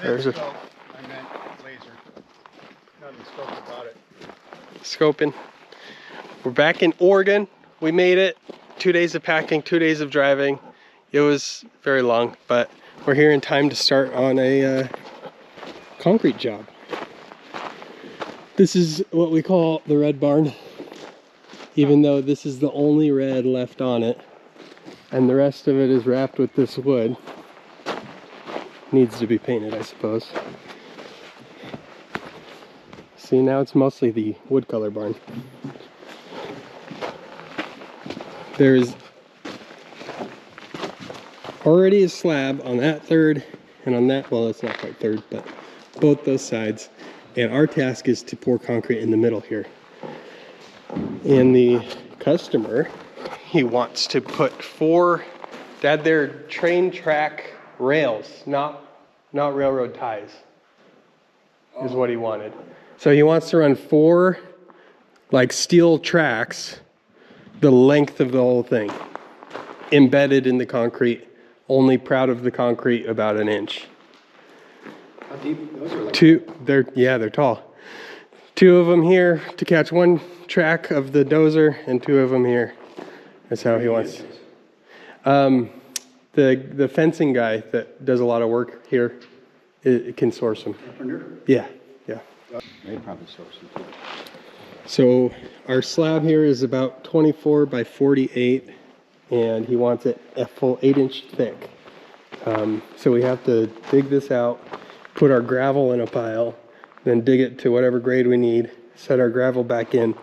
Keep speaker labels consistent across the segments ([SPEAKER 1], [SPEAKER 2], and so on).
[SPEAKER 1] There's a
[SPEAKER 2] scope. I meant laser. Nothing scoped about it.
[SPEAKER 1] scoping. We're back in Oregon. We made it. 2 days of packing, 2 days of driving. It was very long, but we're here in time to start on a concrete job. This is what we call the red barn, even though this is the only red left on it, and the rest of it is wrapped with this wood. Needs to be painted, I suppose. See, now it's mostly the wood color barn. There's already a slab on that third and on that, well, it's not quite third, but both those sides. And our task is to pour concrete in the middle here. And the customer, he wants to put 4, they're train track rails, not railroad ties, is what he wanted. So he wants to run 4 like steel tracks the length of the whole thing, embedded in the concrete, only proud of the concrete about 1 inch.
[SPEAKER 2] How deep? Those are like
[SPEAKER 1] 2, they're tall. 2 of them here to catch 1 track of the dozer, and 2 of them here. That's how he wants. The fencing guy that does a lot of work here, it can source them. Yeah.
[SPEAKER 2] They probably source them too.
[SPEAKER 1] So our slab here is about 24 by 48, and he wants it a full 8-inch thick. So we have to dig this out, put our gravel in a pile, then dig it to whatever grade we need, set our gravel back in,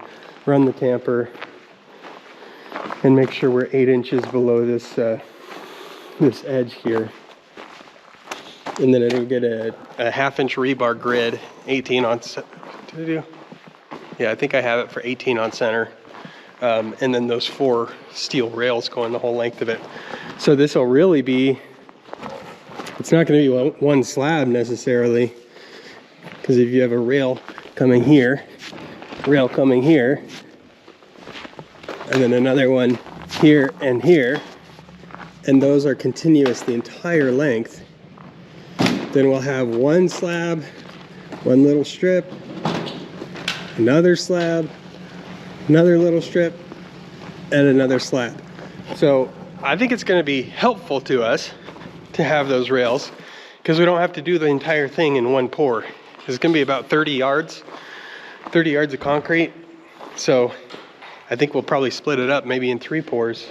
[SPEAKER 1] run the tamper, and make sure we're 8 inches below this this edge here. And then it'll get a 1/2 inch rebar grid, 18 on center. Did I do? Yeah, I think I have it for 18 on center. And then those 4 steel rails going the whole length of it. So this will really be, it's not going to be one slab necessarily, because if you have a rail coming here, and then another one here, and those are continuous the entire length, then we'll have 1 slab, 1 little strip, another slab, another little strip, and another slab. So I think it's going to be helpful to us to have those rails, because we don't have to do the entire thing in 1 pour. It's going to be about 30 yards of concrete. So I think we'll probably split it up maybe in 3 pours,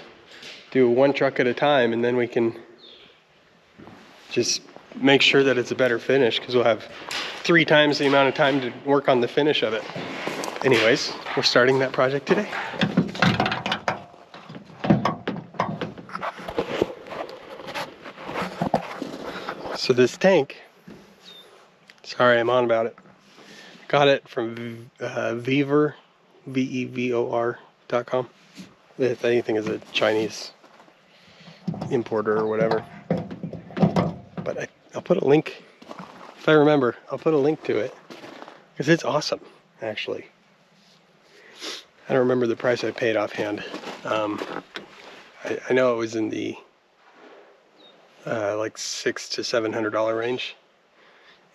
[SPEAKER 1] do 1 truck at a time, and then we can just make sure that it's a better finish, because we'll have 3 times the amount of time to work on the finish of it. Anyways, we're starting that project today. So this tank, sorry I'm on about it, got it from VEVOR, VEVOR.com. If anything is a Chinese importer or whatever. But I'll put a link, if I remember, I'll put a link to it, because it's awesome, actually. I don't remember the price I paid offhand. I know it was in the like $600 to $700 range,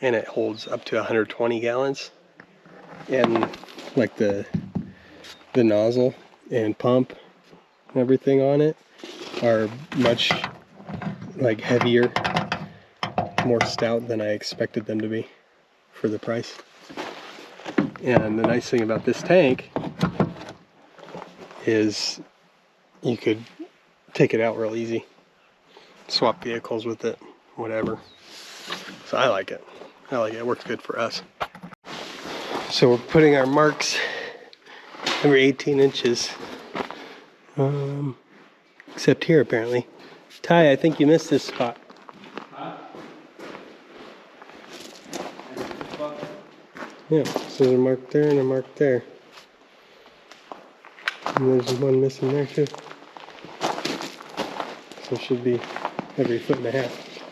[SPEAKER 1] and it holds up to 120 gallons. And like the nozzle and pump and everything on it are much like heavier, more stout than I expected them to be for the price. And the nice thing about this tank is you could take it out real easy, swap vehicles with it, whatever. So I like it. It works good for us. So we're putting our marks every 18 inches, except here apparently. Ty, I think you missed this spot. Yeah, so there's a mark there and a mark there. And there's one missing there too. So it should be every 1.5 feet.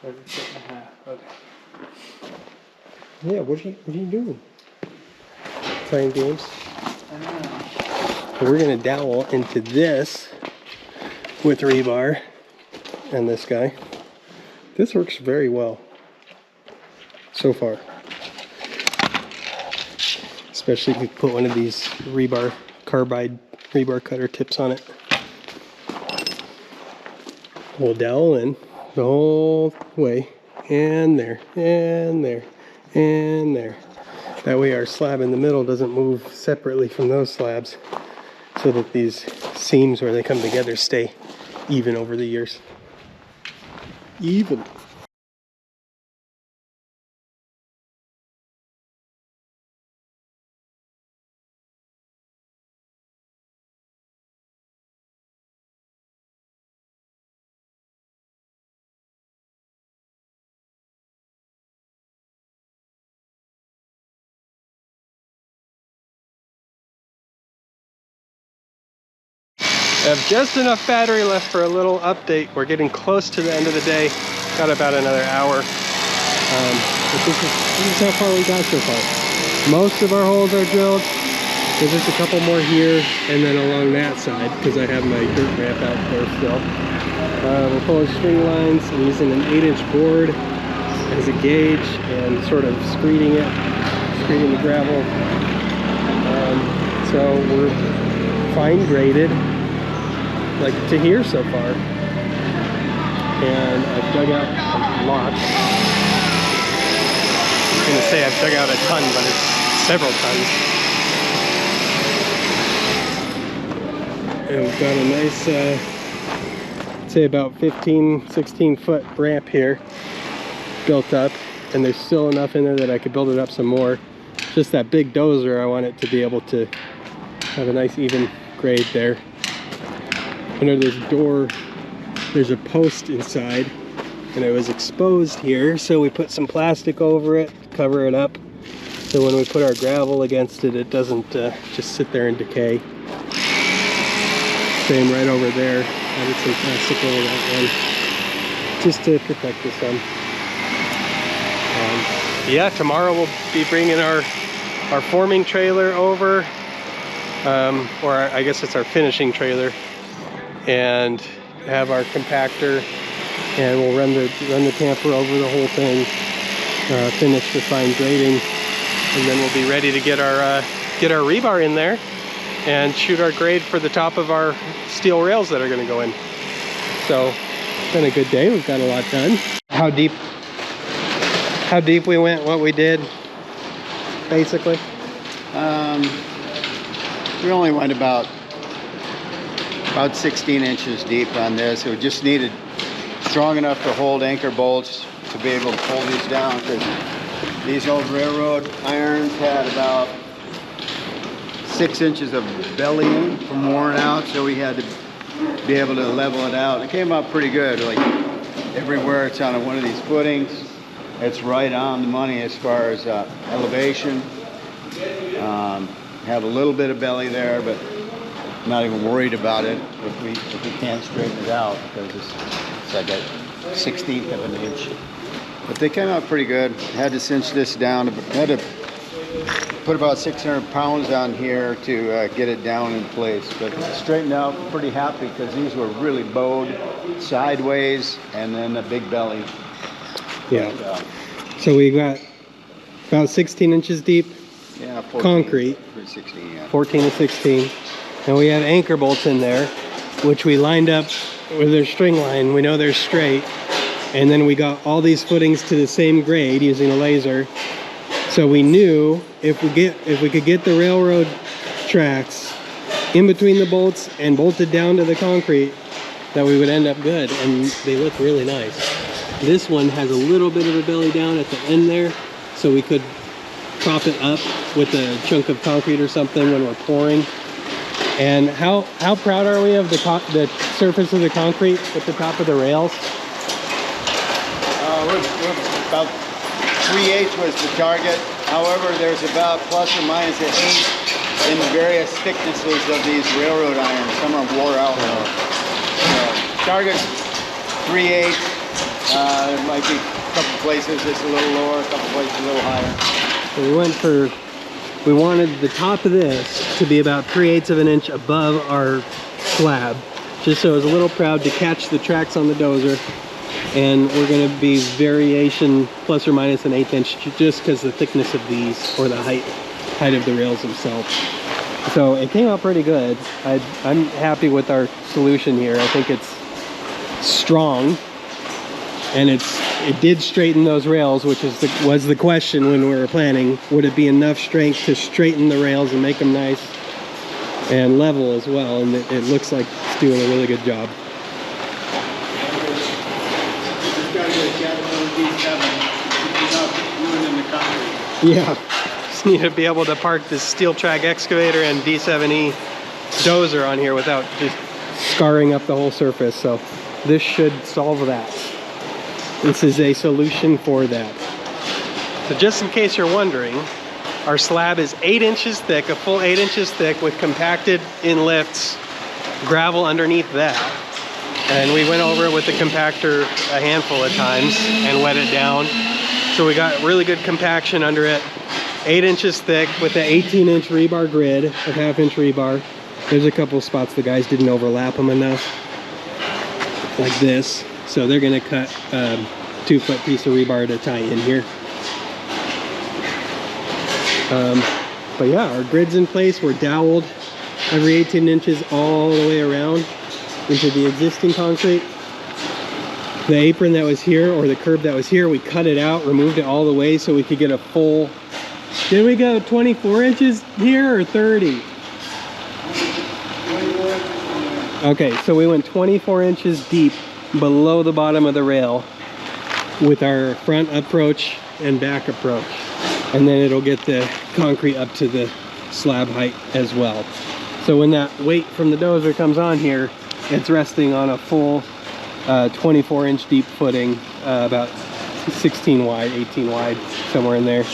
[SPEAKER 2] Every 1.5 feet, okay.
[SPEAKER 1] Yeah, what are you doing? Playing games?
[SPEAKER 2] I don't know.
[SPEAKER 1] So we're gonna dowel into this with rebar and this guy. This works very well. so far. Especially if you put one of these rebar, carbide rebar cutter tips on it. We'll dowel in the whole way, and there, and there, and there. That way our slab in the middle doesn't move separately from those slabs, so that these seams where they come together stay even over the years. Even. I have just enough battery left for a little update. We're getting close to the end of the day. Got about another hour. But this is how far we got so far. Most of our holes are drilled. There's just a couple more here and then along that side because I have my dirt ramp out there still. We're pulling string lines. I'm using an 8-inch board as a gauge and sort of screeding the gravel. So we're fine graded, like to here so far, and I've dug out a lot. I was gonna say I've dug out a ton, but it's several tons. And we've got a nice, I'd say about 16 foot ramp here built up, and there's still enough in there that I could build it up some more. Just that big dozer, I want it to be able to have a nice even grade there. Under this door, there's a post inside, and it was exposed here, so we put some plastic over it, cover it up, so when we put our gravel against it, it doesn't just sit there and decay. Same right over there, added some plastic over that one, just to protect the sun. Yeah, tomorrow we'll be bringing our forming trailer over, or I guess it's our finishing trailer, and have our compactor, and we'll run the tamper over the whole thing, finish the fine grading, and then we'll be ready to get our rebar in there and shoot our grade for the top of our steel rails that are going to go in. So it's been a good day. We've got a lot done. How deep we went, what we did, basically.
[SPEAKER 3] We only went about 16 inches deep on this. It just needed strong enough to hold anchor bolts to be able to pull these down, because these old railroad irons had about 6 inches of bellying from worn out, so we had to be able to level it out. It came out pretty good. Like everywhere it's on one of these footings, it's right on the money as far as elevation. Have a little bit of belly there, but I'm not even worried about it if we can't straighten it out, because it's like a 1/16 of an inch. But they came out pretty good. Had to cinch this down. Had to put about 600 pounds on here to get it down in place. But straightened out, pretty happy, because these were really bowed sideways and then a big belly.
[SPEAKER 1] Yeah. So we got about 16 inches deep.
[SPEAKER 3] Yeah, 14,
[SPEAKER 1] concrete,
[SPEAKER 3] 16, yeah.
[SPEAKER 1] 14 to 16, and we have anchor bolts in there, which we lined up with their string line. We know they're straight, and then we got all these footings to the same grade using a laser. So we knew if we could get the railroad tracks in between the bolts and bolted down to the concrete, that we would end up good, and they look really nice. This one has a little bit of a belly down at the end there, so we could prop it up with a chunk of concrete or something when we're pouring. And how proud are we of the surface of the concrete at the top of the rails?
[SPEAKER 3] We're about 3/8 was the target. However, there's about plus or minus an 8 in the various thicknesses of these railroad irons. Some are wore out now. Target 3/8. There might be a couple places it's a little lower, a couple places a little higher.
[SPEAKER 1] So we wanted the top of this to be about 3/8 of an inch above our slab, just so I was a little proud to catch the tracks on the dozer And we're gonna be variation plus or minus an 1/8 inch just because the thickness of these, or the height of the rails themselves. So it came out pretty good. I'm happy with our solution here. I think it's strong, and it did straighten those rails, which was the question when we were planning. Would it be enough strength to straighten the rails and make them nice and level as well? And it looks like it's doing a really good job. Yeah, just need to be able to park this steel track excavator and D7E dozer on here without just scarring up the whole surface. So this should solve that. This is a solution for that. So just in case you're wondering, our slab is 8 inches thick, a full 8 inches thick, with compacted in lifts, gravel underneath that. And we went over it with the compactor a handful of times and wet it down. So we got really good compaction under it. 8 inches thick with an 18-inch rebar grid, a 1/2 inch rebar. There's a couple spots the guys didn't overlap them enough, like this. So they're gonna cut 2-foot piece of rebar to tie in here. But yeah, our grid's in place. We're doweled every 18 inches all the way around into the existing concrete. The apron that was here, or the curb that was here, we cut it out, removed it all the way so we could get a full, did we go 24 inches here or 30? Okay, so we went 24 inches deep below the bottom of the rail with our front approach and back approach. And then it'll get the concrete up to the slab height as well. So when that weight from the dozer comes on here, it's resting on a full 24-inch deep footing, about 16 wide, 18 wide, somewhere in there,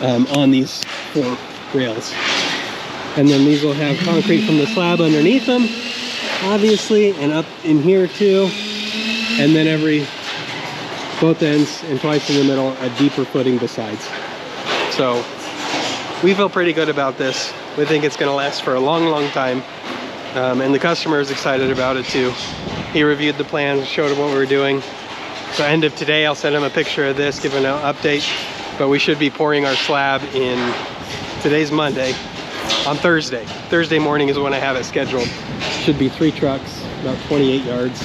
[SPEAKER 1] on these 4 rails. And then these will have concrete from the slab underneath them, obviously, and up in here too. And then both ends and twice in the middle, a deeper footing besides. So we feel pretty good about this. We think it's gonna last for a long, long time. And the customer is excited about it too. He reviewed the plans, showed him what we were doing. So end of today, I'll send him a picture of this, give him an update. But we should be pouring our slab in, today's Monday, on Thursday. Thursday morning is when I have it scheduled. Should be 3 trucks, about 28 yards.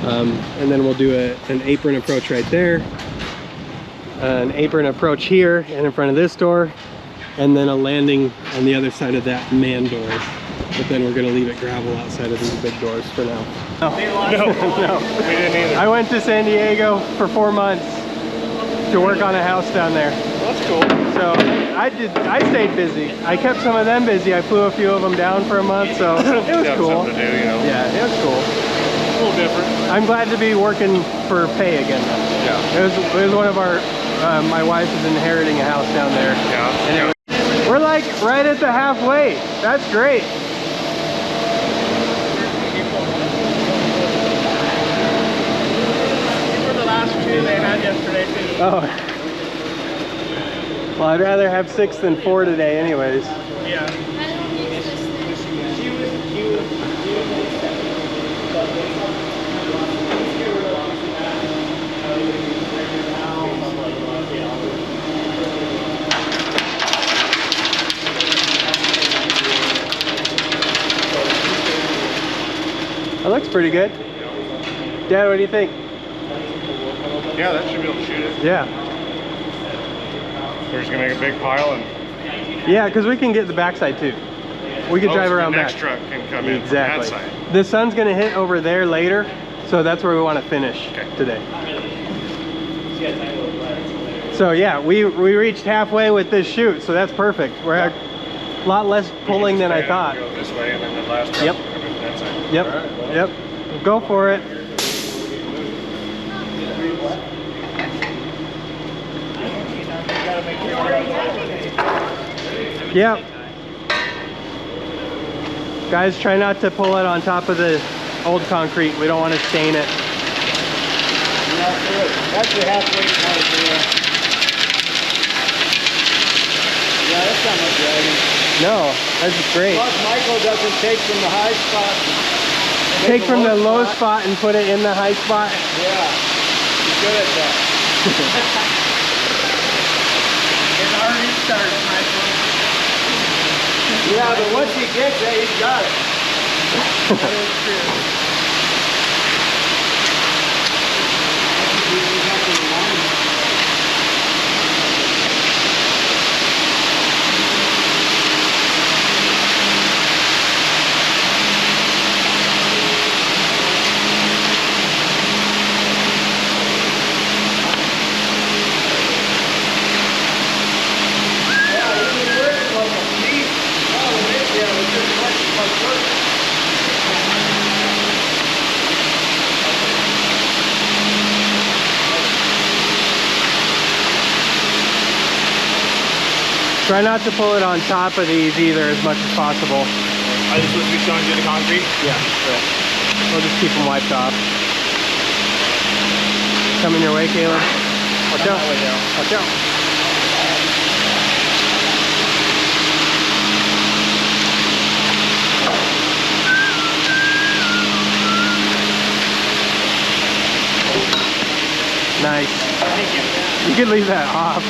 [SPEAKER 1] And then we'll do an apron approach right there, an apron approach here and in front of this door, and then a landing on the other side of that man door. But then we're gonna leave it gravel outside of these big doors for now. No, no,
[SPEAKER 2] We didn't either.
[SPEAKER 1] I went to San Diego for 4 months to work on a house down there.
[SPEAKER 2] That's cool.
[SPEAKER 1] So I stayed busy. I kept some of them busy. I flew a few of them down for a month, so it was
[SPEAKER 2] Got
[SPEAKER 1] cool.
[SPEAKER 2] something to do, you know.
[SPEAKER 1] Yeah, it was cool.
[SPEAKER 2] A little different.
[SPEAKER 1] I'm glad to be working for pay again.
[SPEAKER 2] Yeah.
[SPEAKER 1] It was one of our, my wife is inheriting a house down there.
[SPEAKER 2] Yeah.
[SPEAKER 1] We're like right at the halfway. That's great.
[SPEAKER 2] These were the last 2 they had yesterday too.
[SPEAKER 1] Oh. Well, I'd rather have 6 than 4 today anyways.
[SPEAKER 2] Yeah.
[SPEAKER 1] That looks pretty good. Dad, what do you think?
[SPEAKER 2] Yeah, that should be able to shoot it.
[SPEAKER 1] Yeah.
[SPEAKER 2] We're just gonna make a big pile and
[SPEAKER 1] Yeah, because we can get the backside too. We could drive around
[SPEAKER 2] the
[SPEAKER 1] back.
[SPEAKER 2] next truck can come in
[SPEAKER 1] Exactly.
[SPEAKER 2] from that side.
[SPEAKER 1] The sun's gonna hit over there later, so that's where we want to finish today. So yeah, we reached halfway with this shoot, so that's perfect. We're a lot less pulling than I thought.
[SPEAKER 2] Go this way and then the last truck
[SPEAKER 1] Yep.
[SPEAKER 2] will come in from that side.
[SPEAKER 1] Yep,
[SPEAKER 2] All right, well,
[SPEAKER 1] yep. Go for it. Yep. Guys, try not to pull it on top of the old concrete. We don't want to stain it.
[SPEAKER 3] That's the halfway point there. Yeah, that's not much dragging.
[SPEAKER 1] No, that's great.
[SPEAKER 3] Plus, Michael doesn't take from the high spot
[SPEAKER 1] Take from the low spot and put it in the high spot.
[SPEAKER 3] Yeah, he's good at that.
[SPEAKER 2] It already starts, Michael.
[SPEAKER 3] Yeah, but once he gets it, he's got it.
[SPEAKER 2] That is true.
[SPEAKER 1] Try not to pull it on top of these either as much as possible.
[SPEAKER 4] Are they supposed to be showing through the concrete?
[SPEAKER 1] Yeah. We'll just keep them wiped off. Coming your way, Caleb. Watch out. Watch out. Nice.
[SPEAKER 4] Thank you.
[SPEAKER 1] You could leave that off.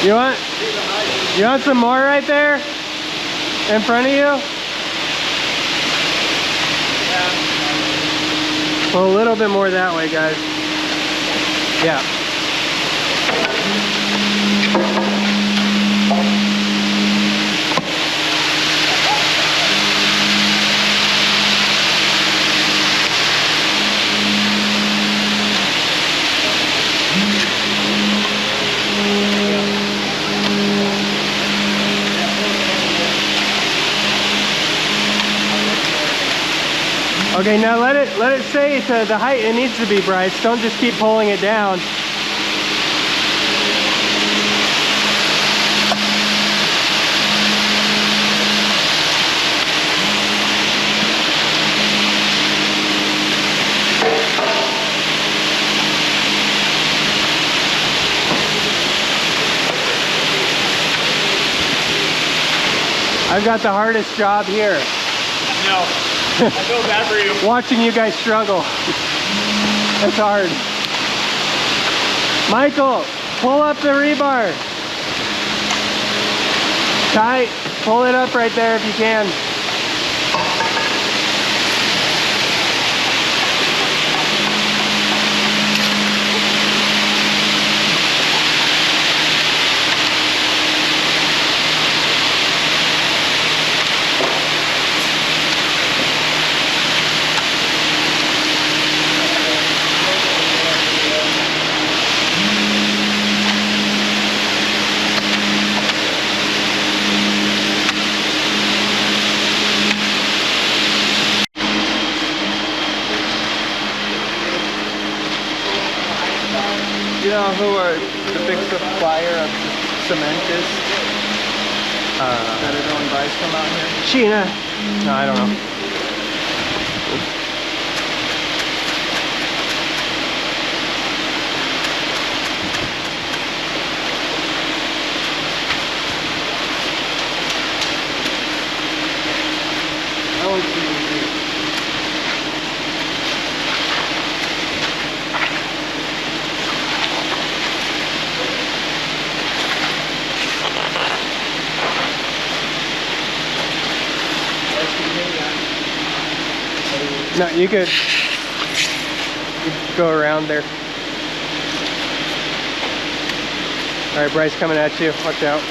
[SPEAKER 1] You want some more right there? In front of you? Yeah. Well, a little bit more that way, guys. Yeah. Okay, now let it stay to the height it needs to be, Bryce. Don't just keep pulling it down. I've got the hardest job here.
[SPEAKER 4] No. I feel bad for you.
[SPEAKER 1] Watching you guys struggle. It's hard. Michael, pull up the rebar. Tight. Pull it up right there if you can.
[SPEAKER 2] You know who the big supplier of cement is? That everyone buys from out here?
[SPEAKER 1] Sheena. No, I don't know. No, you could go around there. All right, Bryce coming at you. Watch out.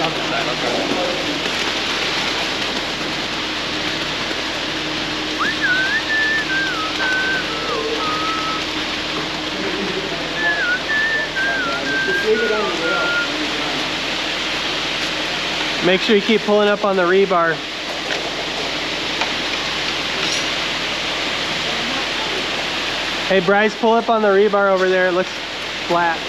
[SPEAKER 4] on this side. I'll try that.
[SPEAKER 1] Make sure you keep pulling up on the rebar. Hey Bryce, pull up on the rebar over there. It looks flat.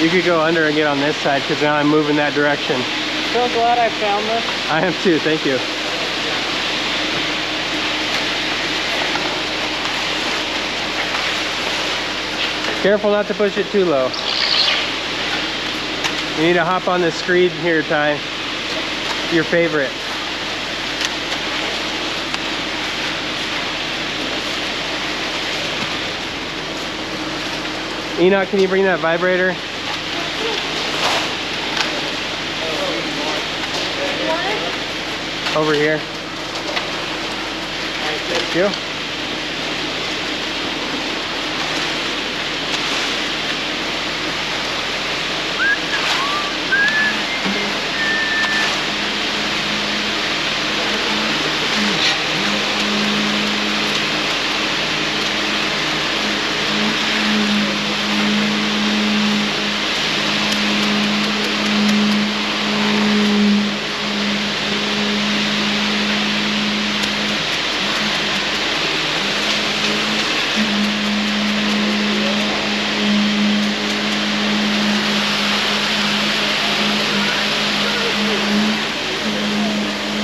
[SPEAKER 1] You could go under and get on this side because now I'm moving that direction.
[SPEAKER 2] So glad I found this.
[SPEAKER 1] I am too, thank you. Careful not to push it too low. You need to hop on the screed here, Ty. Your favorite. Enoch, can you bring that vibrator? Over here. Thank you.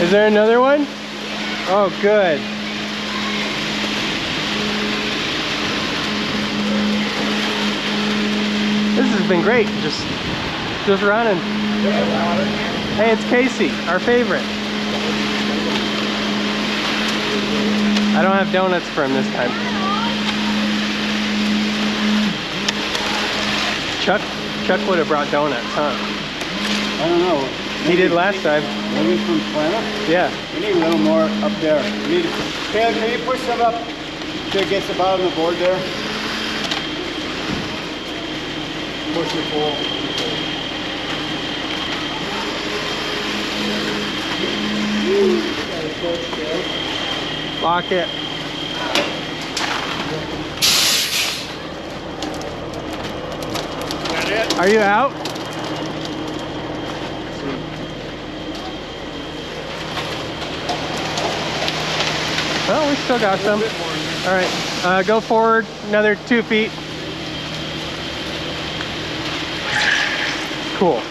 [SPEAKER 1] Is there another one? Oh, good. This has been great. Just running. Hey, it's Casey, our favorite. I don't have donuts for him this time. Chuck would have brought donuts, huh?
[SPEAKER 3] I don't know.
[SPEAKER 1] He did last time.
[SPEAKER 3] Maybe from Planet?
[SPEAKER 1] Yeah.
[SPEAKER 3] We need a little more up there. We need to, Caleb, can you push some up till it gets the bottom of the board there? Push and pull.
[SPEAKER 1] Lock it.
[SPEAKER 4] That it?
[SPEAKER 1] Are you out? Well, we still got some. All right, go forward another 2 feet. Cool.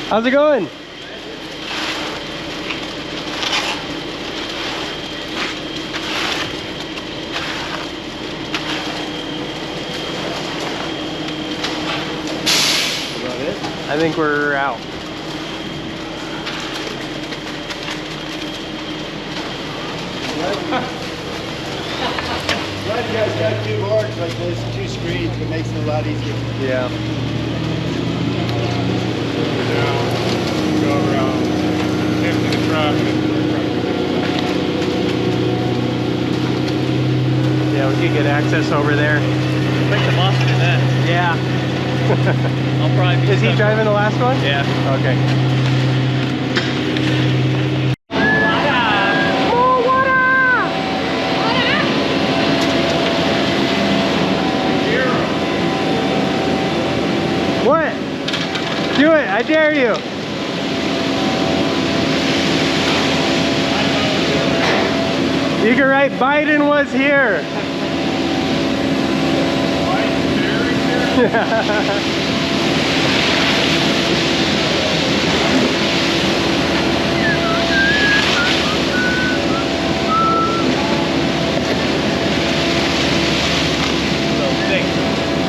[SPEAKER 1] How's it going? I think we're out.
[SPEAKER 3] Glad you guys got 2 boards like this, 2 screens. It makes it a lot easier.
[SPEAKER 1] Yeah.
[SPEAKER 4] Go around, empty the truck,
[SPEAKER 1] Yeah, we could get access over there.
[SPEAKER 2] Pick the boss in that.
[SPEAKER 1] Yeah.
[SPEAKER 2] I'll probably be
[SPEAKER 1] Is he driving the last one?
[SPEAKER 2] Yeah.
[SPEAKER 1] Okay. are you? You can write Biden was here.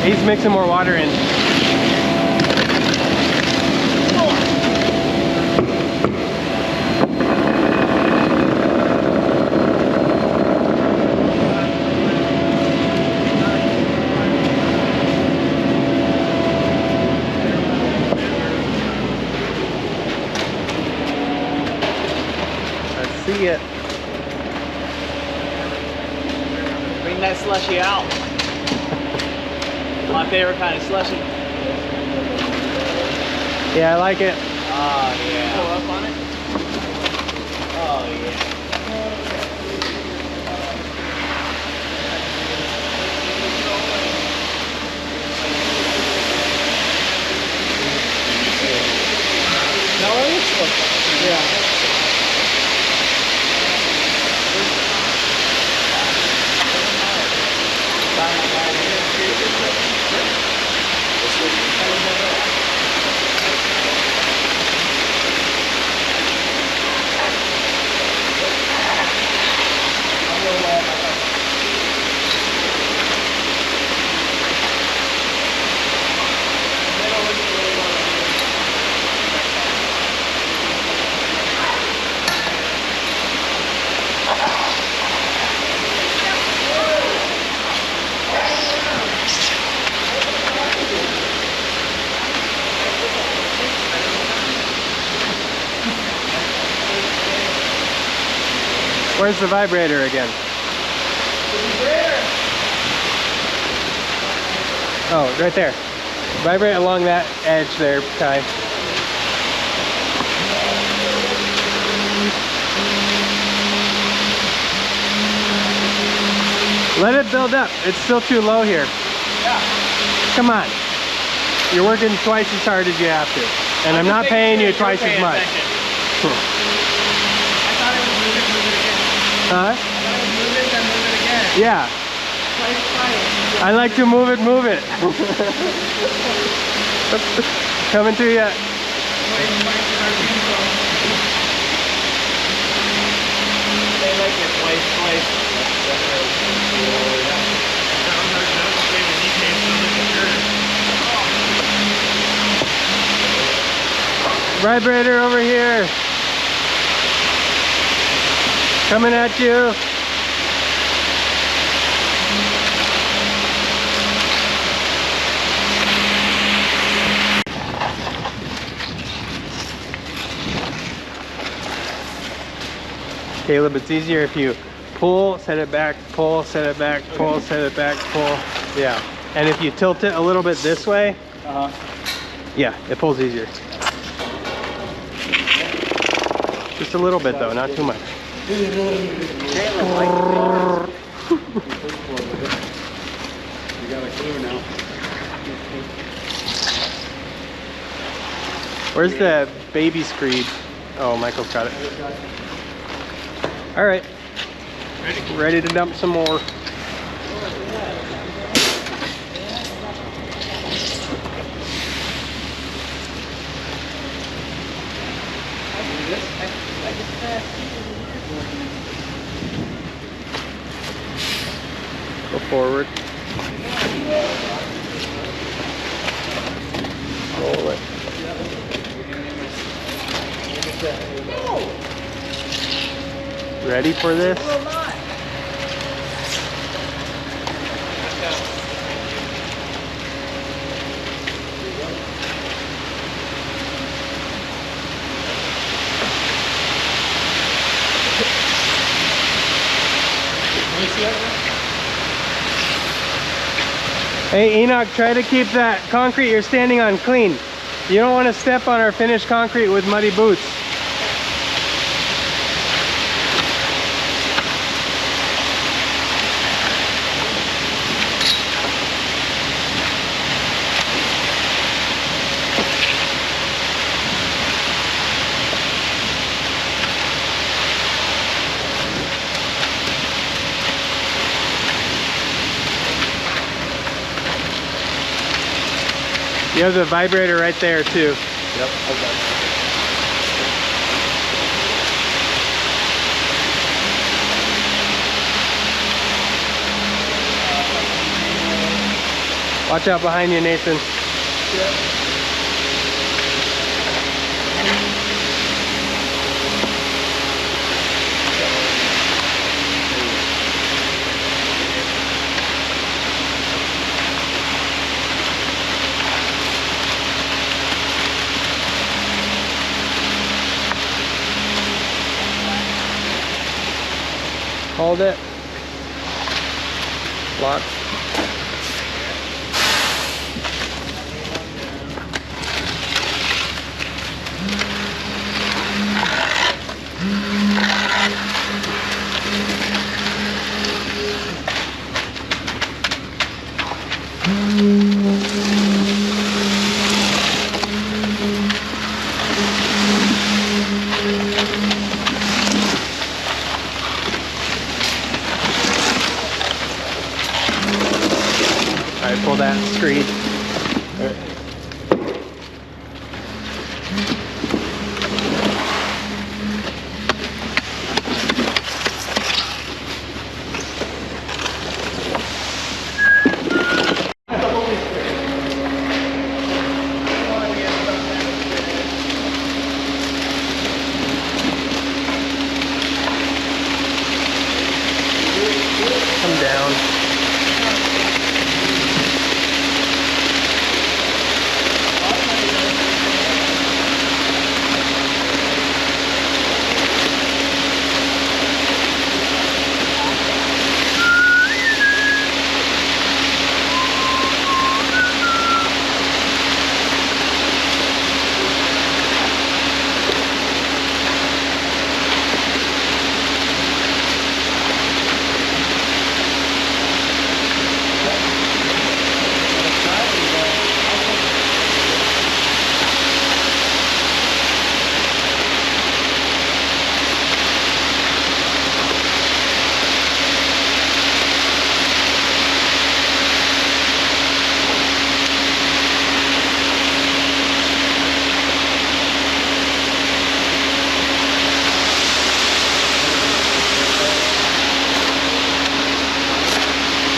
[SPEAKER 1] He's mixing more water in. Let's see it.
[SPEAKER 2] Bring that slushy out. My favorite kind of slushy.
[SPEAKER 1] Yeah, I like it.
[SPEAKER 2] Oh yeah. Pull up on it. Oh yeah. No, it's yeah.
[SPEAKER 1] Where's the vibrator again? Oh, right there. Vibrate along that edge there, Kai. Let it build up. It's still too low here.
[SPEAKER 2] Yeah.
[SPEAKER 1] Come on. You're working twice as hard as you have to. And I'm not paying you twice as much. Huh? Yeah. I like to move it, move it. Coming to you.
[SPEAKER 2] They like it twice.
[SPEAKER 1] Vibrator over here. Coming at you. Caleb, it's easier if you pull, set it back, pull, set it back, pull, set it back, pull. Yeah. And if you tilt it a little bit this way, yeah, it pulls easier. Just a little bit though, not too much.
[SPEAKER 3] You got a clue now.
[SPEAKER 1] Where's the baby screed? Oh, Michael's got it. All right. Ready to dump some more. Go forward. Roll it. Ready for this? Hey Enoch, try to keep that concrete you're standing on clean. You don't want to step on our finished concrete with muddy boots. You have the vibrator right there too.
[SPEAKER 2] Yep. Okay.
[SPEAKER 1] Watch out behind you, Nathan. Hold it. Lock. Alright, pull that screed. Come down.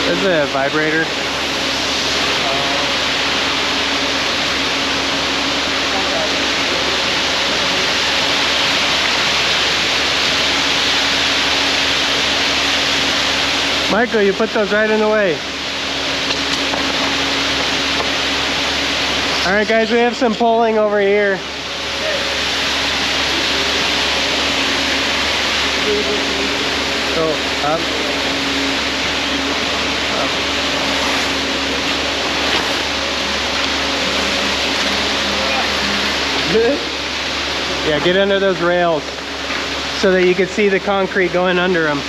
[SPEAKER 1] There's a vibrator. Michael, you put those right in the way. All right, guys, we have some pulling over here. Go up. Yeah, get under those rails so that you can see the concrete going under them.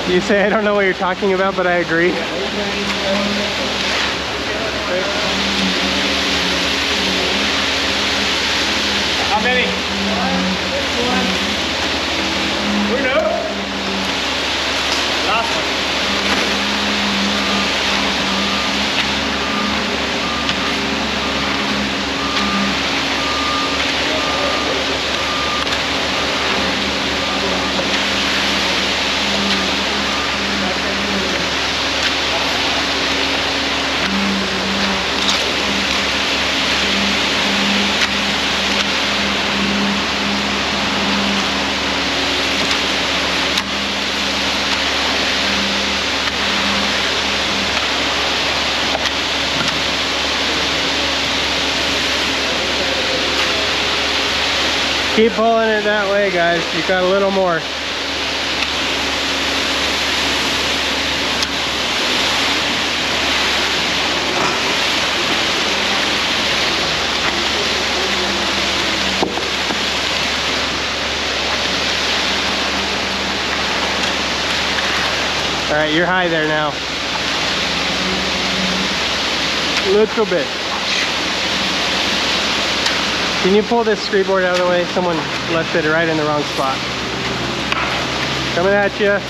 [SPEAKER 1] You say I don't know what you're talking about, but I agree.
[SPEAKER 4] How many? Who knows? Last one.
[SPEAKER 1] Keep pulling it that way, guys. You've got a little more. right, you're high there now. Little bit. Can you pull this screedboard out of the way? Someone left it right in the wrong spot. Coming at you.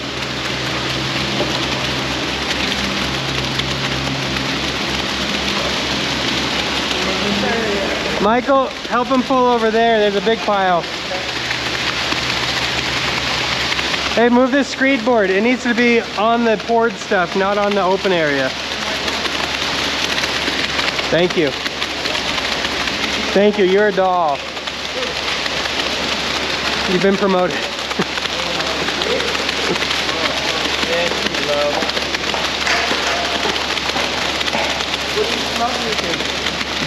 [SPEAKER 1] Michael, help him pull over there. There's a big pile. Hey, move this screedboard. It needs to be on the poured stuff, not on the open area. Thank you. Thank you, you're a doll. You've been promoted.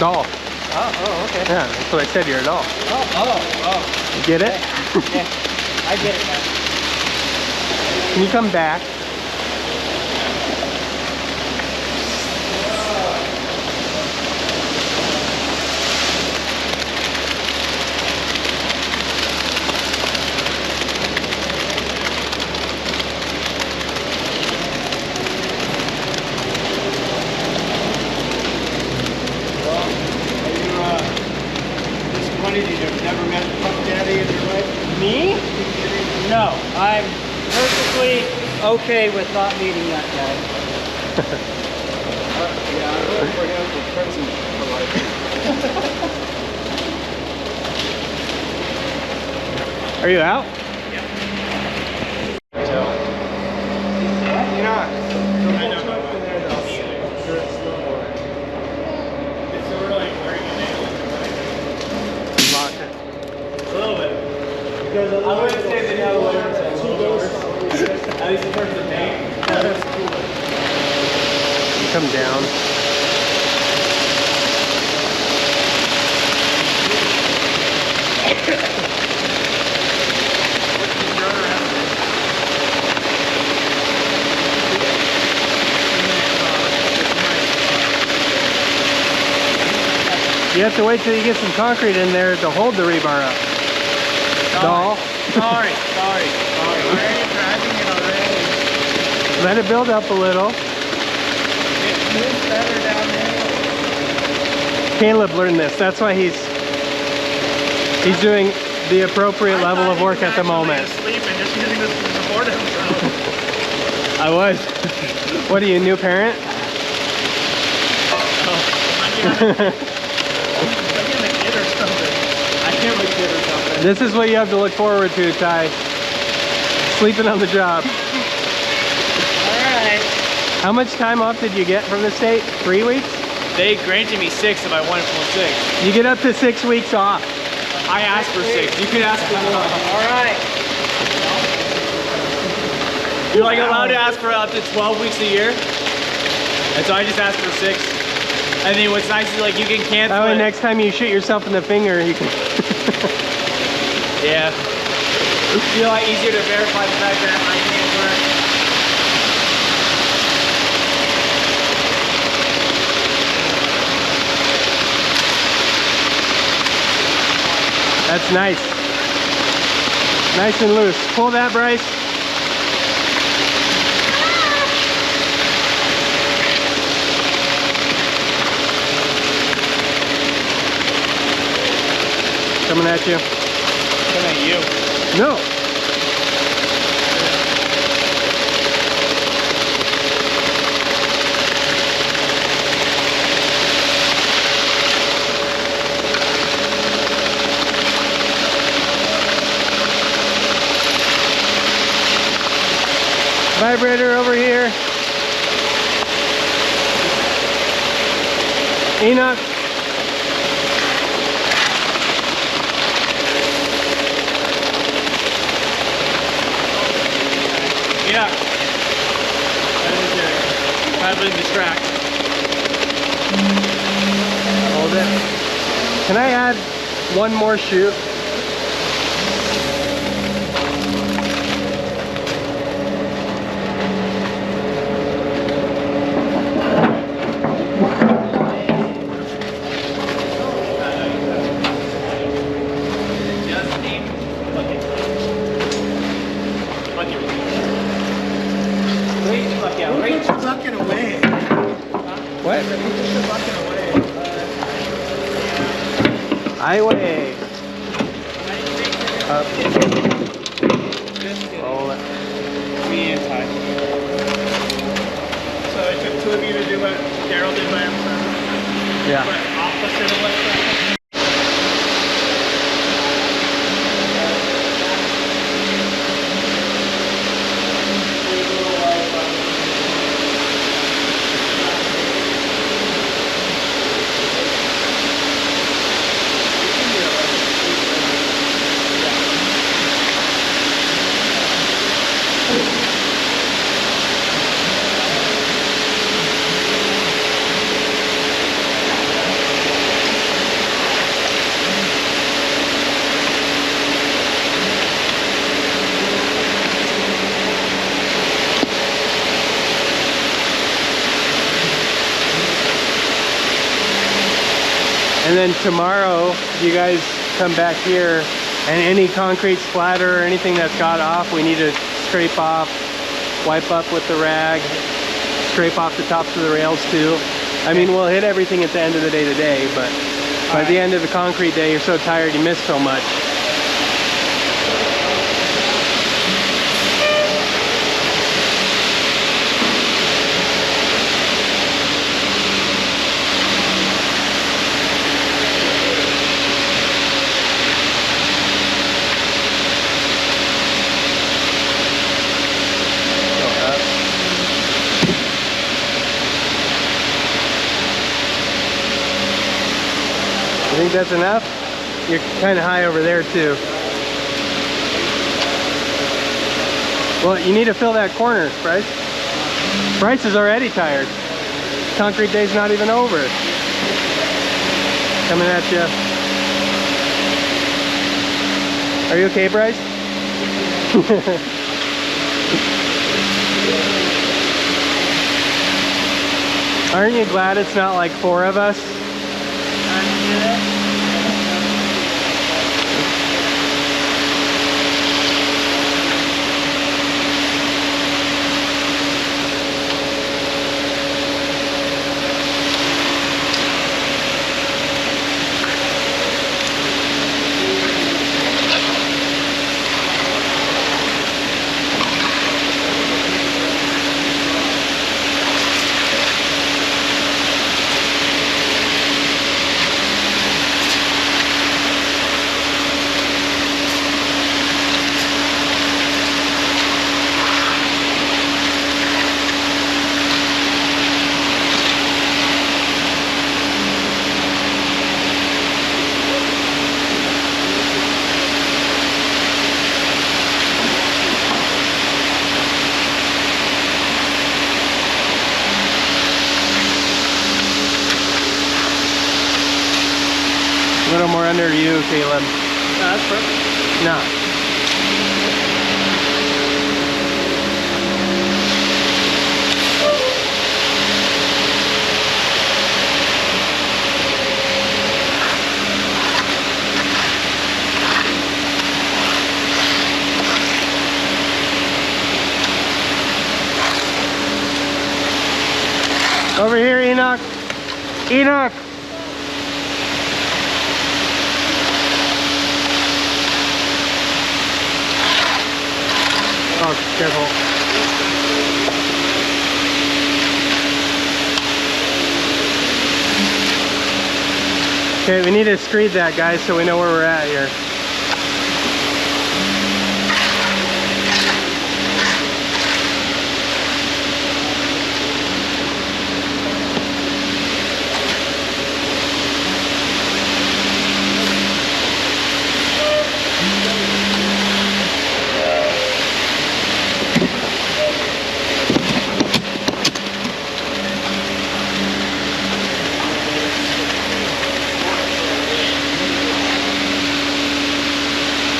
[SPEAKER 1] Doll.
[SPEAKER 2] Oh, okay.
[SPEAKER 1] Yeah, that's what I said, you're a doll.
[SPEAKER 2] Oh.
[SPEAKER 1] You get it?
[SPEAKER 2] Yeah, I get it now.
[SPEAKER 1] Can you come back?
[SPEAKER 3] You've never met Puff Daddy in your life?
[SPEAKER 2] Me? No, I'm perfectly okay with not meeting that guy.
[SPEAKER 3] Yeah, I voted for him for president for life.
[SPEAKER 1] Are you out?
[SPEAKER 2] I wouldn't say the new layers are two doors. At least in terms of paint. That's cool.
[SPEAKER 1] Come down. You have to wait till you get some concrete in there to hold the rebar up. Doll.
[SPEAKER 2] Sorry. Why are you dragging it already?
[SPEAKER 1] Let it build up a little.
[SPEAKER 2] It moves better down there.
[SPEAKER 1] Caleb learned this. That's why he's doing the appropriate level of work at the moment.
[SPEAKER 4] Asleep and just using this to support himself.
[SPEAKER 1] I was. What are you, new parent? This is what you have to look forward to, Ty. Sleeping on the job.
[SPEAKER 2] Alright.
[SPEAKER 1] How much time off did you get from the state? 3 weeks?
[SPEAKER 2] They granted me 6 if I wanted full 6.
[SPEAKER 1] You get up to 6 weeks off.
[SPEAKER 2] I asked for 6. You can ask for more. Alright. You're like allowed to ask for up to 12 weeks a year. And so I just asked for 6. And then what's nice is like you can cancel
[SPEAKER 1] That way
[SPEAKER 2] it.
[SPEAKER 1] next time you shoot yourself in the finger, you can...
[SPEAKER 2] Yeah. It's a lot easier to verify the fact that I can't work.
[SPEAKER 1] That's nice. Nice and loose. Pull that, Bryce. Coming at you.
[SPEAKER 2] Coming at you.
[SPEAKER 1] No. Vibrator over here. Enoch.
[SPEAKER 2] Yeah. That is your paddling distract.
[SPEAKER 1] Hold it. Can I add one more shoot?
[SPEAKER 2] Wait.
[SPEAKER 1] Highway. Up. Roll it.
[SPEAKER 2] Me and Ty. So it took two of you to do what Daryl did by himself.
[SPEAKER 1] Yeah.
[SPEAKER 2] But opposite of what.
[SPEAKER 1] And then tomorrow, you guys come back here, and any concrete splatter or anything that's got off, we need to scrape off, wipe up with the rag, scrape off the tops of the rails too. I mean, we'll hit everything at the end of the day today, but by the end of the concrete day, you're so tired, you miss so much. I think that's enough. You're kind of high over there too. Well, you need to fill that corner, Bryce. Bryce is already tired. Concrete day's not even over. Coming at you. Are you okay, Bryce? Aren't you glad it's not like 4 of us? A little more under you, Caleb.
[SPEAKER 2] No, that's perfect.
[SPEAKER 1] No. Over here, Enoch. Enoch. Oh, careful. Okay, we need to screed that, guys, so we know where we're at here.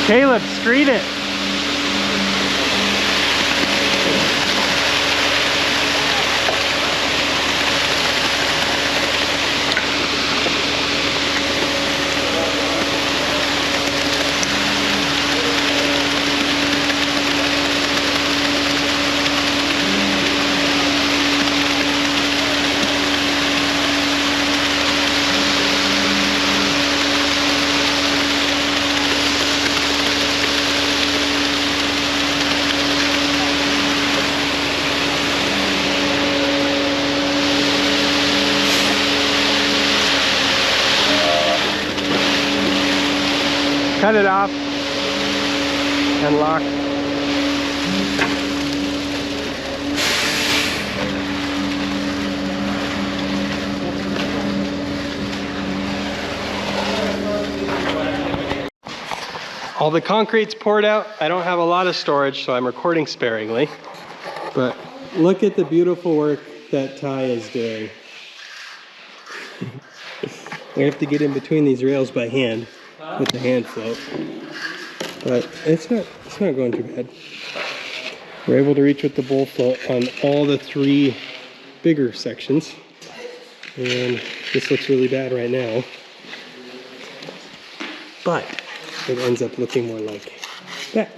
[SPEAKER 1] Caleb, screed it. Cut it off and lock. All the concrete's poured out. I don't have a lot of storage, so I'm recording sparingly. But look at the beautiful work that Ty is doing. We have to get in between these rails by hand with the hand float. But it's not going too bad. We're able to reach with the bull float on all the 3 bigger sections. And this looks really bad right now. But it ends up looking more like that.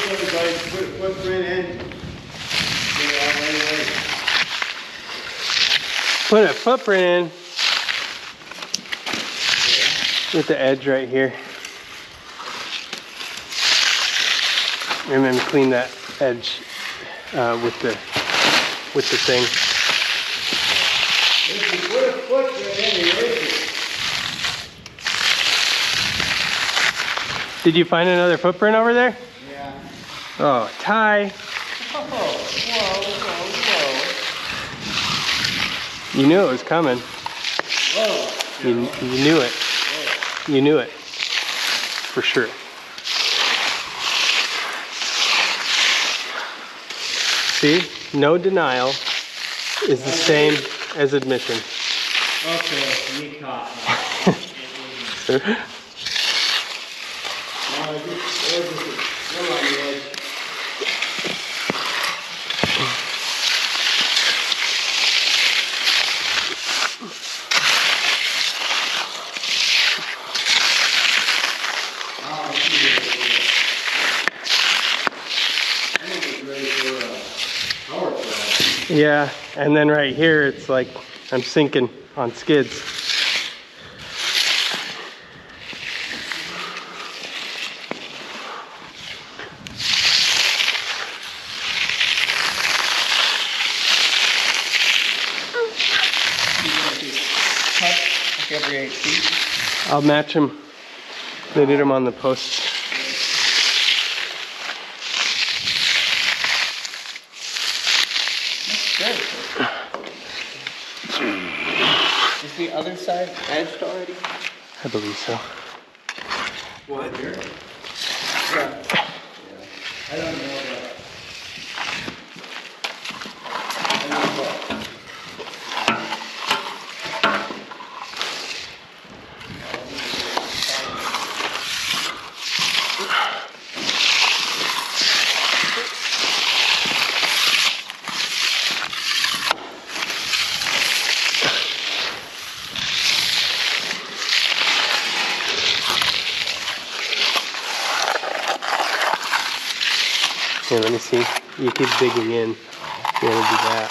[SPEAKER 3] Put a footprint in. Get it all right away.
[SPEAKER 1] Put a footprint in with the edge right here. And then clean that edge with the thing.
[SPEAKER 3] If you put a footprint in, erase it.
[SPEAKER 1] Did you find another footprint over there?
[SPEAKER 3] Yeah.
[SPEAKER 1] Oh, Ty.
[SPEAKER 3] Whoa.
[SPEAKER 1] You knew it was coming.
[SPEAKER 3] Whoa.
[SPEAKER 1] You knew it. You knew it. For sure. See? No denial is the same as admission.
[SPEAKER 2] Okay, you caught me.
[SPEAKER 1] Yeah, and then right here it's like I'm sinking on skids.
[SPEAKER 3] Like every 8 feet.
[SPEAKER 1] I'll match them. They did them on the posts.
[SPEAKER 3] Is the other side edged already?
[SPEAKER 1] I believe so.
[SPEAKER 3] What? Here? Yeah. I don't know about.
[SPEAKER 1] Here, let me see. You keep digging in. You want to do that.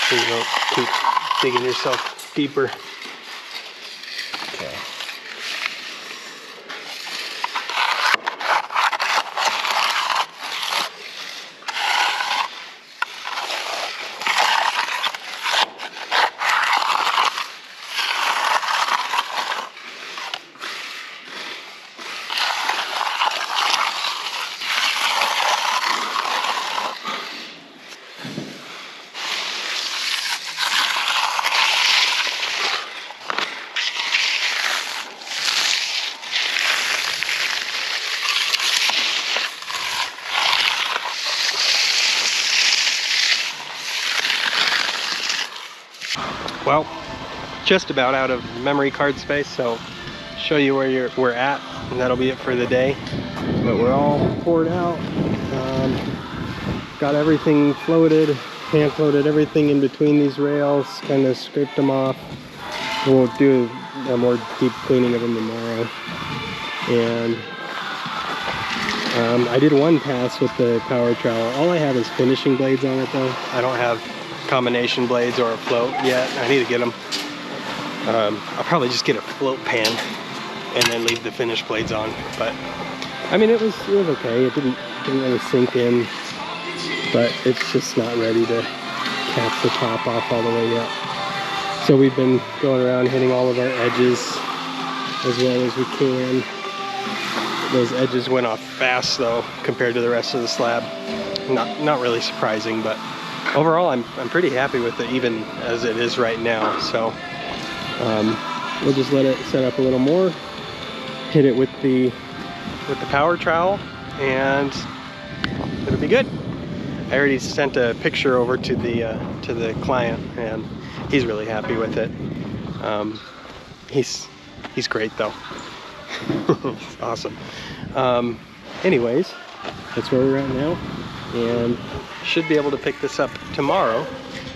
[SPEAKER 1] So you don't keep digging yourself deeper.
[SPEAKER 3] Okay.
[SPEAKER 1] Well, just about out of memory card space, so show you where we're at, and that'll be it for the day. But we're all poured out. Got everything floated, hand floated everything in between these rails, kind of scraped them off. We'll do a more deep cleaning of them tomorrow. And I did one pass with the power trowel. All I have is finishing blades on it though. I don't have combination blades or a float yet. I need to get them. I'll probably just get a float pan and then leave the finished blades on. But I mean, it was okay. It didn't really sink in, but it's just not ready to cap the top off all the way yet. So we've been going around hitting all of our edges as well as we can. Those edges went off fast though compared to the rest of the slab. Not really surprising, but overall I'm pretty happy with it even as it is right now. So we'll just let it set up a little more, hit it with the power trowel, and it'll be good. I already sent a picture over to the client, and he's really happy with it. He's great though. It's awesome. Anyways, that's where we're at now, and should be able to pick this up tomorrow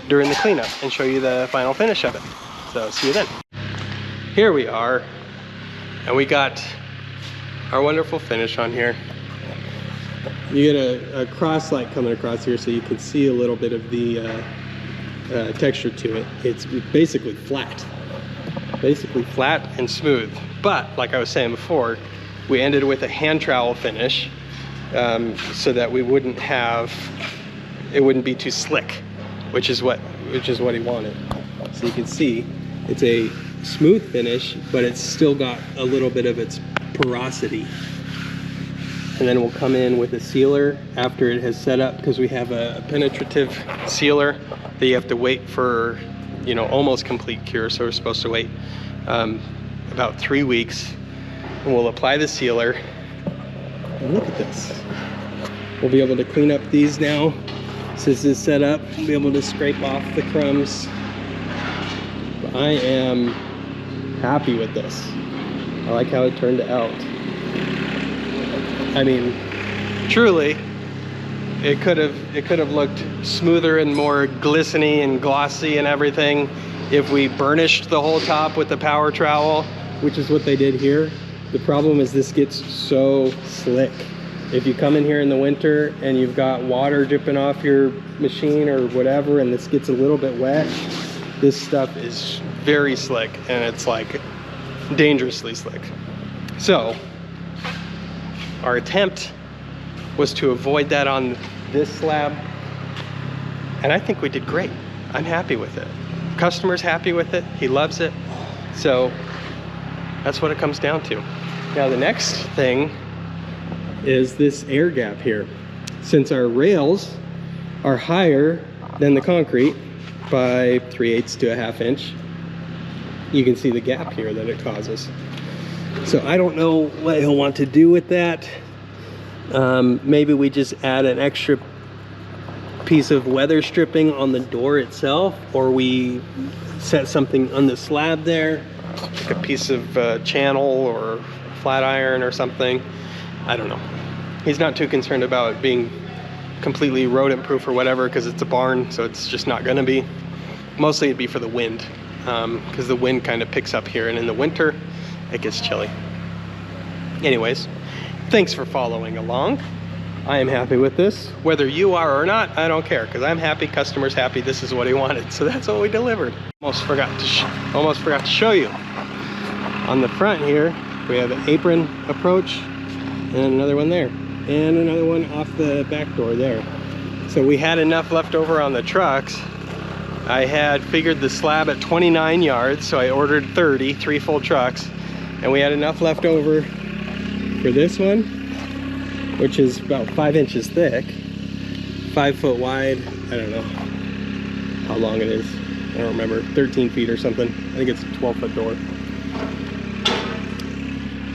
[SPEAKER 1] during the cleanup and show you the final finish of it. So see you then. Here we are And we got our wonderful finish on here. You get a cross light coming across here so you can see a little bit of the texture to it. It's basically flat and smooth. But like I was saying before, we ended with a hand trowel finish so that it wouldn't be too slick, which is what he wanted. So you can see it's a smooth finish, but it's still got a little bit of its porosity. And then we'll come in with a sealer after it has set up, because we have a penetrative sealer that you have to wait for, you know, almost complete cure. So we're supposed to wait about 3 weeks, and we'll apply the sealer. And look at this. We'll be able to clean up these now. Since it's set up, we'll be able to scrape off the crumbs. But I am happy with this. I like how it turned out. I mean, truly, it could have looked smoother and more glistening and glossy and everything if we burnished the whole top with the power trowel, which is what they did here. The problem is this gets so slick. If you come in here in the winter and you've got water dripping off your machine or whatever, and this gets a little bit wet, this stuff is very slick, and it's like dangerously slick. So our attempt was to avoid that on this slab, and I think we did great. I'm happy with it. Customer's happy with it. He loves it. So that's what it comes down to. Now the next thing is this air gap here. Since our rails are higher than the concrete by 3/8 to a 1/2 inch, you can see the gap here that it causes. So I don't know what he'll want to do with that. Maybe we just add an extra piece of weather stripping on the door itself, or we set something on the slab there, like a piece of channel or flat iron or something. I don't know. He's not too concerned about it being completely rodent proof or whatever, because it's a barn, so it's just not gonna be. Mostly it'd be for the wind, because the wind kind of picks up here, and in the winter it gets chilly. Anyways, thanks for following along. I am happy with this. Whether you are or not, I don't care, because I'm happy, customer's happy. This is what he wanted, so that's what we delivered. Almost forgot to show you. On the front here, we have an apron approach, and another one there, and another one off the back door there. So we had enough left over on the trucks. I had figured the slab at 29 yards, so I ordered 3 full trucks, and we had enough left over for this one, which is about 5 inches thick, 5 foot wide. I don't know how long it is. I don't remember, 13 feet or something. I think it's a 12-foot door.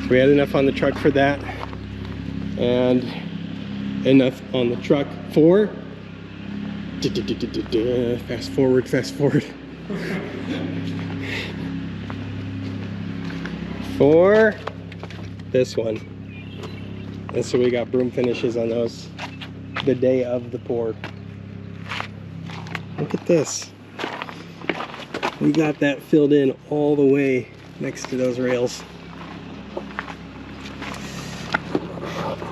[SPEAKER 1] So we had enough on the truck for that, and enough on the truck for fast forward for this one. And so we got broom finishes on those the day of the pour. Look at this. We got that filled in all the way next to those rails.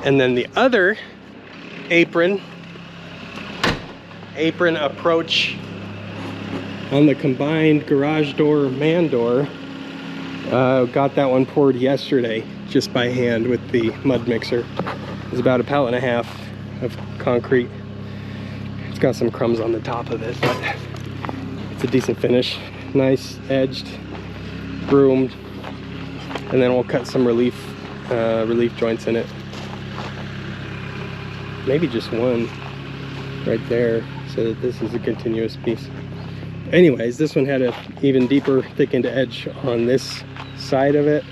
[SPEAKER 1] And then the other apron approach on the combined garage door, man door, got that one poured yesterday just by hand with the mud mixer. It's about 1.5 pallets of concrete. It's got some crumbs on the top of it, but it's a decent finish. Nice edged, groomed, and then we'll cut some relief joints in it. Maybe just one right there, so that this is a continuous piece. Anyways, this one had an even deeper thickened edge on this side of it,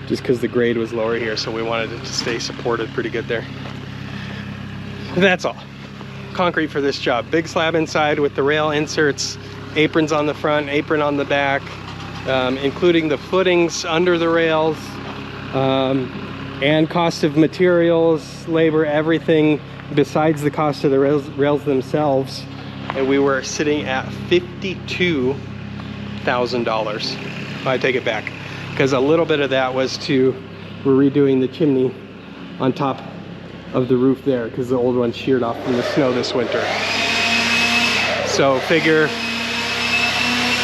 [SPEAKER 1] just because the grade was lower here, so we wanted it to stay supported pretty good there. That's all. Concrete for this job. Big slab inside with the rail inserts, aprons on the front, apron on the back, including the footings under the rails, and cost of materials, labor, everything besides the cost of the rails themselves. And we were sitting at $52,000. I take it back. because a little bit of that was we're redoing the chimney on top of the roof there because the old one sheared off from the snow this winter. So figure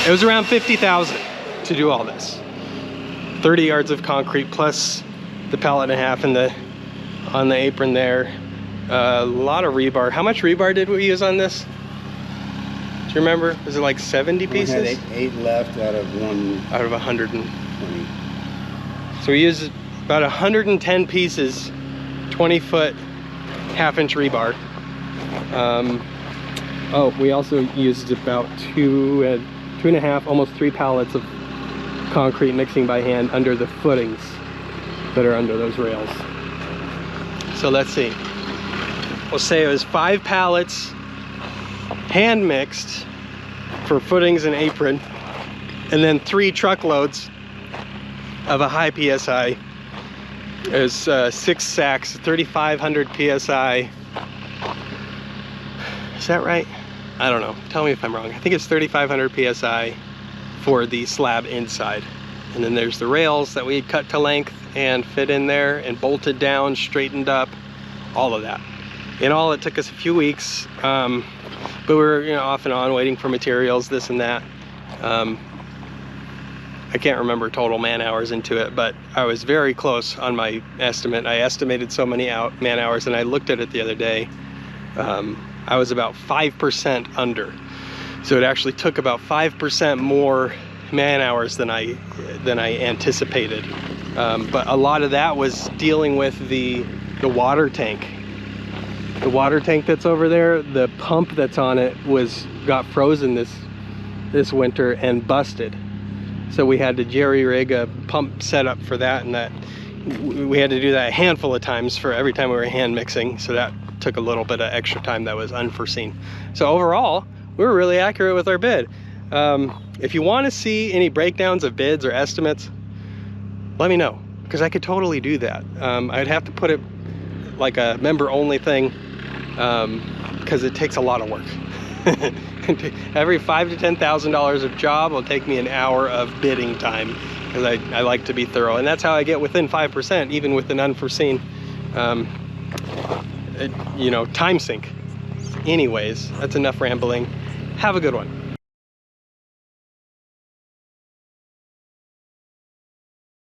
[SPEAKER 1] it was around $50,000 to do all this. 30 yards of concrete plus the pallet and a half on the apron there. A lot of rebar. How much rebar did we use on this? Do you remember? Was it like 70 pieces?
[SPEAKER 3] We had eight left out of
[SPEAKER 1] 120.
[SPEAKER 3] 20.
[SPEAKER 1] So we used about 110 pieces, 20-foot, half-inch rebar. Oh, we also used about two and a half, almost 3 pallets of concrete mixing by hand under the footings that are under those rails. So let's see. We'll say it was 5 pallets hand mixed for footings and apron, and then 3 truckloads of a high PSI. It was 6 sacks, 3,500 PSI. Is that right? I don't know. Tell me if I'm wrong. I think it's 3,500 PSI for the slab inside. And then there's the rails that we cut to length and fit in there and bolted down, straightened up, all of that. In all, it took us a few weeks, but we were, off and on waiting for materials, this and that. I can't remember total man hours into it, but I was very close on my estimate. I estimated so many man hours, and I looked at it the other day. I was about 5% under. So it actually took about 5% more man hours than I anticipated. But a lot of that was dealing with the water tank. The water tank that's over there, the pump that's on it got frozen this winter and busted. So we had to jerry rig a pump setup for that, and that we had to do that a handful of times for every time we were hand mixing. So that took a little bit of extra time that was unforeseen. So overall, we were really accurate with our bid. If you want to see any breakdowns of bids or estimates, let me know, because I could totally do that. I'd have to put it like a member only thing, because it takes a lot of work. Every $5,000 to $10,000 of job will take me an hour of bidding time, because I like to be thorough, and that's how I get within 5%, even with an unforeseen time sink. Anyways, that's enough rambling. Have a good one.